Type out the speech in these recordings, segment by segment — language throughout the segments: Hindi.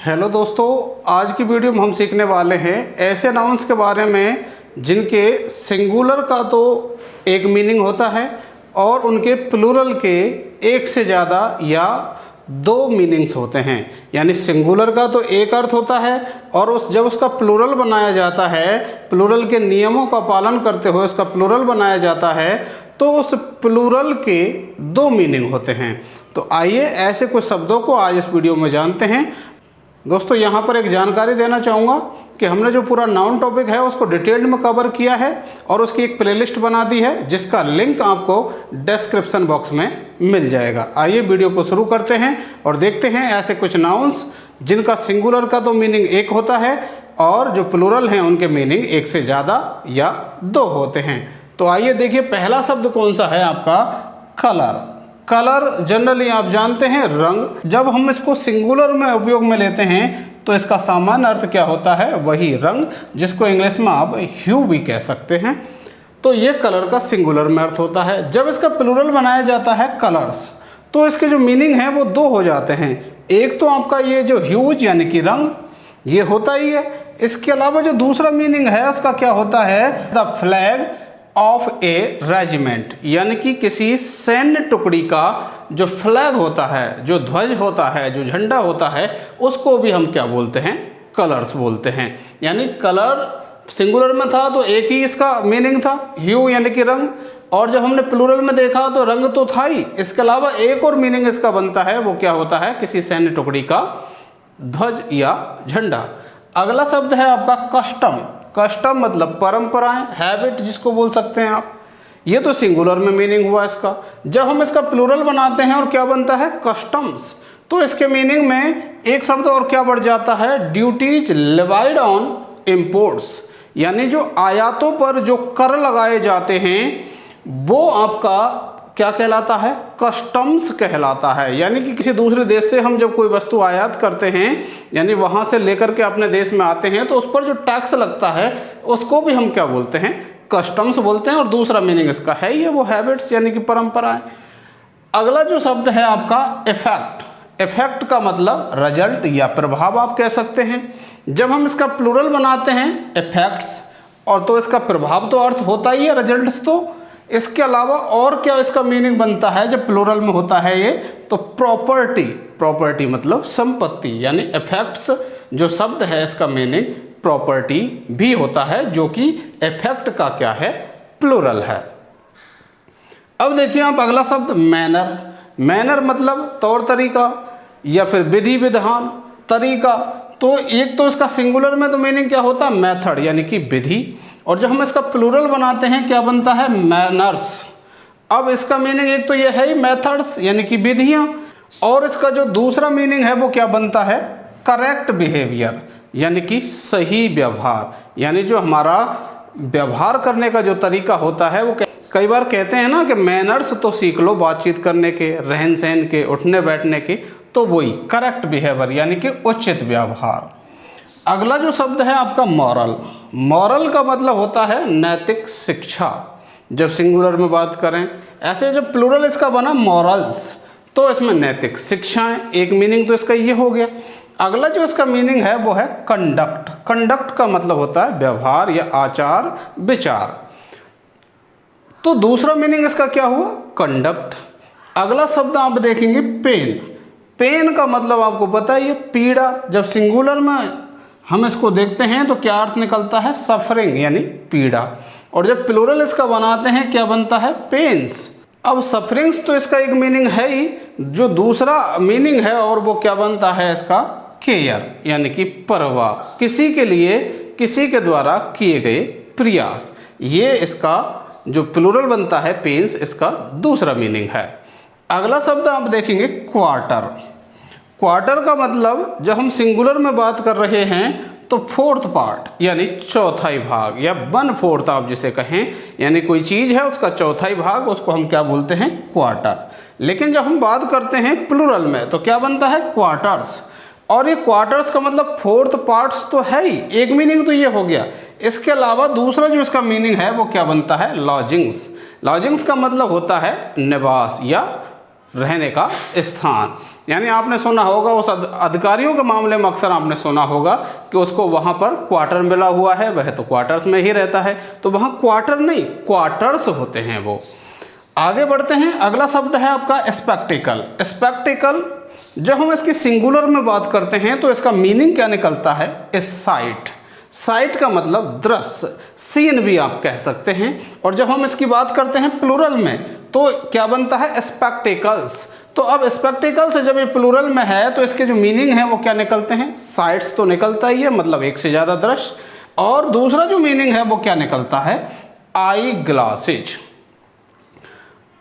हेलो दोस्तों, आज की वीडियो में हम सीखने वाले हैं ऐसे नाउन्स के बारे में जिनके सिंगुलर का तो एक मीनिंग होता है और उनके प्लूरल के एक से ज़्यादा या दो मीनिंग्स होते हैं। यानी सिंगुलर का तो एक अर्थ होता है और जब उसका प्लूरल बनाया जाता है, प्लूरल के नियमों का पालन करते हुए उसका प्लूरल बनाया जाता है, तो उस प्लूरल के दो मीनिंग होते हैं। तो आइए ऐसे कुछ शब्दों को आज इस वीडियो में जानते हैं। दोस्तों, यहाँ पर एक जानकारी देना चाहूँगा कि हमने जो पूरा नाउन टॉपिक है उसको डिटेल्ड में कवर किया है और उसकी एक प्लेलिस्ट बना दी है जिसका लिंक आपको डिस्क्रिप्शन बॉक्स में मिल जाएगा। आइए वीडियो को शुरू करते हैं और देखते हैं ऐसे कुछ नाउन्स जिनका सिंगुलर का तो मीनिंग एक होता है और जो प्लूरल हैं उनके मीनिंग एक से ज़्यादा या दो होते हैं। तो आइए देखिए, पहला शब्द कौन सा है आपका? कलर। कलर जनरली आप जानते हैं रंग। जब हम इसको सिंगुलर में उपयोग में लेते हैं तो इसका सामान्य अर्थ क्या होता है? वही रंग, जिसको इंग्लिश में आप ह्यू भी कह सकते हैं। तो ये कलर का सिंगुलर में अर्थ होता है। जब इसका प्लूरल बनाया जाता है कलर्स, तो इसके जो मीनिंग है वो दो हो जाते हैं। एक तो आपका ये जो ह्यूज यानी कि रंग, ये होता ही है। इसके अलावा जो दूसरा मीनिंग है उसका क्या होता है? The flag of A regiment, यानी कि किसी सैन्य टुकड़ी का जो फ्लैग होता है, जो ध्वज होता है, जो झंडा होता है, उसको भी हम क्या बोलते हैं? कलर्स बोलते हैं। यानी कलर सिंगुलर में था तो एक ही इसका मीनिंग था, ह्यू यानी कि रंग, और जब हमने प्लूरल में देखा तो रंग तो था ही, इसके अलावा एक और मीनिंग इसका बनता है, वो क्या होता है? किसी सैन्य टुकड़ी का ध्वज या झंडा। अगला शब्द है आपका कस्टम। कस्टम मतलब परंपराएं, हैबिट जिसको बोल सकते हैं आप। ये तो सिंगुलर में मीनिंग हुआ इसका। जब हम इसका प्लूरल बनाते हैं और क्या बनता है? कस्टम्स, तो इसके मीनिंग में एक शब्द और क्या बढ़ जाता है? ड्यूटीज लेवाइड ऑन इम्पोर्ट्स, यानी जो आयातों पर जो कर लगाए जाते हैं वो आपका क्या कहलाता है? कस्टम्स कहलाता है। यानी कि किसी दूसरे देश से हम जब कोई वस्तु आयात करते हैं, यानी वहाँ से लेकर के अपने देश में आते हैं, तो उस पर जो टैक्स लगता है उसको भी हम क्या बोलते हैं? कस्टम्स बोलते हैं। और दूसरा मीनिंग इसका है ये वो हैबिट्स यानी कि परंपराएं। अगला जो शब्द है आपका इफेक्ट। इफेक्ट का मतलब रिजल्ट या प्रभाव आप कह सकते हैं। जब हम इसका प्लूरल बनाते हैं इफेक्ट्स, और तो इसका प्रभाव तो अर्थ होता ही है रिजल्ट्स। तो इसके अलावा और क्या इसका मीनिंग बनता है जब प्लूरल में होता है ये? तो प्रॉपर्टी। प्रॉपर्टी मतलब संपत्ति, यानी इफेक्ट्स जो शब्द है इसका मीनिंग प्रॉपर्टी भी होता है, जो कि इफेक्ट का क्या है? प्लूरल है। अब देखिए आप अगला शब्द मैनर। मैनर मतलब तौर तरीका या फिर विधि विधान, तरीका। तो एक तो इसका सिंगुलर में तो मीनिंग क्या होता है? मेथड यानी कि विधि, और जब हम इसका प्लूरल बनाते हैं क्या बनता है? मैनर्स। अब इसका मीनिंग एक तो ये है ही मेथड्स यानी कि विधियाँ, और इसका जो दूसरा मीनिंग है वो क्या बनता है? करेक्ट बिहेवियर यानी कि सही व्यवहार। यानी जो हमारा व्यवहार करने का जो तरीका होता है वो कई बार कहते हैं ना कि मैनर्स तो सीख लो बातचीत करने के, रहन सहन के, उठने बैठने के, तो वही करेक्ट बिहेवियर यानी कि उचित व्यवहार। अगला जो शब्द है आपका मॉरल। मॉरल का मतलब होता है नैतिक शिक्षा, जब सिंगुलर में बात करें। ऐसे जब प्लूरल इसका बना मॉरल्स, तो इसमें नैतिक शिक्षाएं, एक मीनिंग तो इसका ये हो गया। अगला जो इसका मीनिंग है वो है कंडक्ट। कंडक्ट का मतलब होता है व्यवहार या आचार विचार। तो दूसरा मीनिंग इसका क्या हुआ? कंडक्ट। अगला शब्द आप देखेंगे पेन। पेन का मतलब आपको पता है ये पीड़ा। जब सिंगुलर में हम इसको देखते हैं तो क्या अर्थ निकलता है? सफरिंग यानी पीड़ा। और जब प्लूरल इसका बनाते हैं क्या बनता है? पेन्स। अब सफरिंग्स तो इसका एक मीनिंग है ही, जो दूसरा मीनिंग है और वो क्या बनता है इसका? केयर यानी कि परवाह, किसी के लिए किसी के द्वारा किए गए प्रयास। ये इसका जो प्लूरल बनता है पेन्स, इसका दूसरा मीनिंग है। अगला शब्द आप देखेंगे क्वार्टर। क्वार्टर का मतलब जब हम सिंगुलर में बात कर रहे हैं तो फोर्थ पार्ट यानी चौथाई भाग, या 1/4 आप जिसे कहें, यानी कोई चीज़ है उसका चौथाई भाग, उसको हम क्या बोलते हैं? क्वार्टर। लेकिन जब हम बात करते हैं प्लूरल में तो क्या बनता है? क्वार्टर्स। और ये क्वार्टर्स का मतलब फोर्थ पार्ट्स तो है ही, एक मीनिंग तो ये हो गया। इसके अलावा दूसरा जो इसका मीनिंग है वो क्या बनता है? लॉजिंग्स। लॉजिंग्स का मतलब होता है निवास या रहने का स्थान। यानी आपने सुना होगा उस अधिकारियों के मामले में अक्सर आपने सुना होगा कि उसको वहाँ पर क्वार्टर मिला हुआ है, वह तो क्वार्टर्स में ही रहता है, तो वहाँ क्वार्टर नहीं क्वार्टर्स होते हैं वो। आगे बढ़ते हैं, अगला शब्द है आपका स्पेक्टिकल। स्पेक्टिकल जब हम इसकी सिंगुलर में बात करते हैं तो इसका मीनिंग क्या निकलता है, साइट। साइट का मतलब दृश्य, सीन भी आप कह सकते हैं। और जब हम इसकी बात करते हैं प्लूरल में तो क्या बनता है, स्पेक्टिकल्स। तो अब स्पेक्टिकल से जब ये प्लूरल में है तो इसके जो मीनिंग है वो क्या निकलते हैं, साइट्स तो निकलता ही है, मतलब एक से ज़्यादा दृश्य। और दूसरा जो मीनिंग है वो क्या निकलता है, आई ग्लासेज,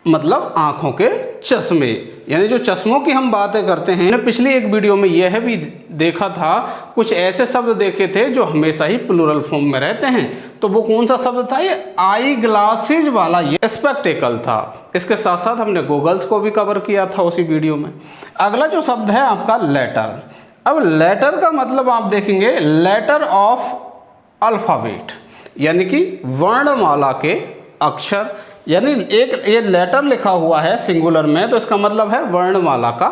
मतलब आँखों के चश्मे। यानी जो चश्मों की हम बातें करते हैं, मैंने पिछली एक वीडियो में यह भी देखा था, कुछ ऐसे शब्द देखे थे जो हमेशा ही प्लूरल फॉर्म में रहते हैं। तो वो कौन सा शब्द था, ये आई ग्लासेज वाला ये स्पेक्टिकल था। इसके साथ साथ हमने गॉगल्स को भी कवर किया था उसी वीडियो में। अगला जो शब्द है आपका लेटर। अब लेटर का मतलब आप देखेंगे लेटर ऑफ अल्फ़ाबेट, यानी कि वर्णमाला के अक्षर। यानी एक ये लेटर लिखा हुआ है सिंगुलर में तो इसका मतलब है वर्णमाला का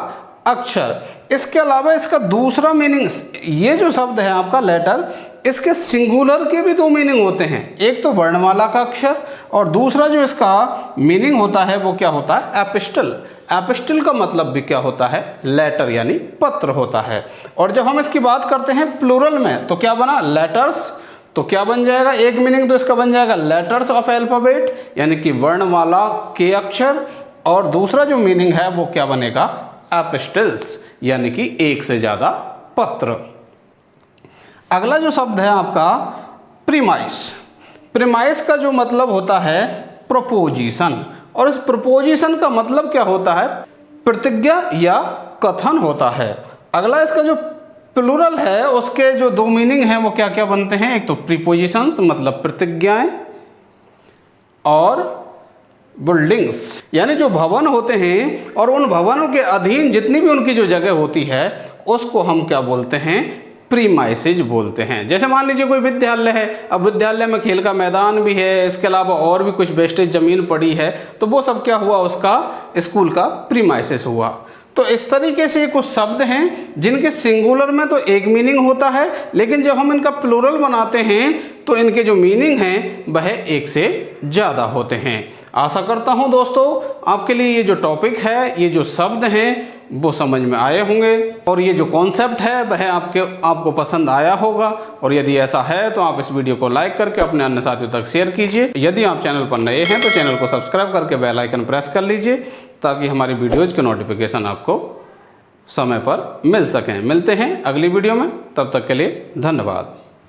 अक्षर। इसके अलावा इसका दूसरा मीनिंग, ये जो शब्द है आपका लेटर, इसके सिंगुलर के भी दो मीनिंग होते हैं, एक तो वर्णमाला का अक्षर और दूसरा जो इसका मीनिंग होता है वो क्या होता है, एपिस्टल। एपिस्टल का मतलब भी क्या होता है, लेटर यानी पत्र होता है। और जब हम इसकी बात करते हैं प्लूरल में तो क्या बना, लेटर्स। तो क्या बन जाएगा, एक मीनिंग तो इसका बन जाएगा लेटर्स ऑफ अल्फ़ाबेट, यानी कि वर्णमाला के अक्षर। और दूसरा जो मीनिंग है वो क्या बनेगा, एपिस्टल्स, यानी कि एक से ज़्यादा पत्र। अगला जो शब्द है आपका प्रीमाइस। प्रीमाइस का जो मतलब होता है प्रपोजिशन, और इस प्रपोजिशन का मतलब क्या होता है, प्रतिज्ञा या कथन होता है। अगला इसका जो प्लूरल है उसके जो दो मीनिंग हैं वो क्या क्या बनते हैं, एक तो प्रीपोजिशंस मतलब प्रतिज्ञाएं, और बिल्डिंग्स यानी जो भवन होते हैं और उन भवनों के अधीन जितनी भी उनकी जो जगह होती है उसको हम क्या बोलते हैं, प्रीमाइसेज बोलते हैं। जैसे मान लीजिए कोई विद्यालय है, अब विद्यालय में खेल का मैदान भी है, इसके अलावा और भी कुछ वेस्टेज ज़मीन पड़ी है, तो वो सब क्या हुआ, उसका स्कूल का प्रीमाइसेज हुआ। तो इस तरीके से कुछ शब्द हैं जिनके सिंगुलर में तो एक मीनिंग होता है, लेकिन जब हम इनका प्लूरल बनाते हैं तो इनके जो मीनिंग हैं वह एक से ज़्यादा होते हैं। आशा करता हूं दोस्तों आपके लिए ये जो टॉपिक है, ये जो शब्द हैं वो समझ में आए होंगे और ये जो कॉन्सेप्ट है वह आपको पसंद आया होगा। और यदि ऐसा है तो आप इस वीडियो को लाइक करके अपने अन्य साथियों तक शेयर कीजिए। यदि आप चैनल पर नए हैं तो चैनल को सब्सक्राइब करके बेल आइकन प्रेस कर लीजिए ताकि हमारी वीडियोज़ के नोटिफिकेशन आपको समय पर मिल सकें। मिलते हैं अगली वीडियो में, तब तक के लिए धन्यवाद।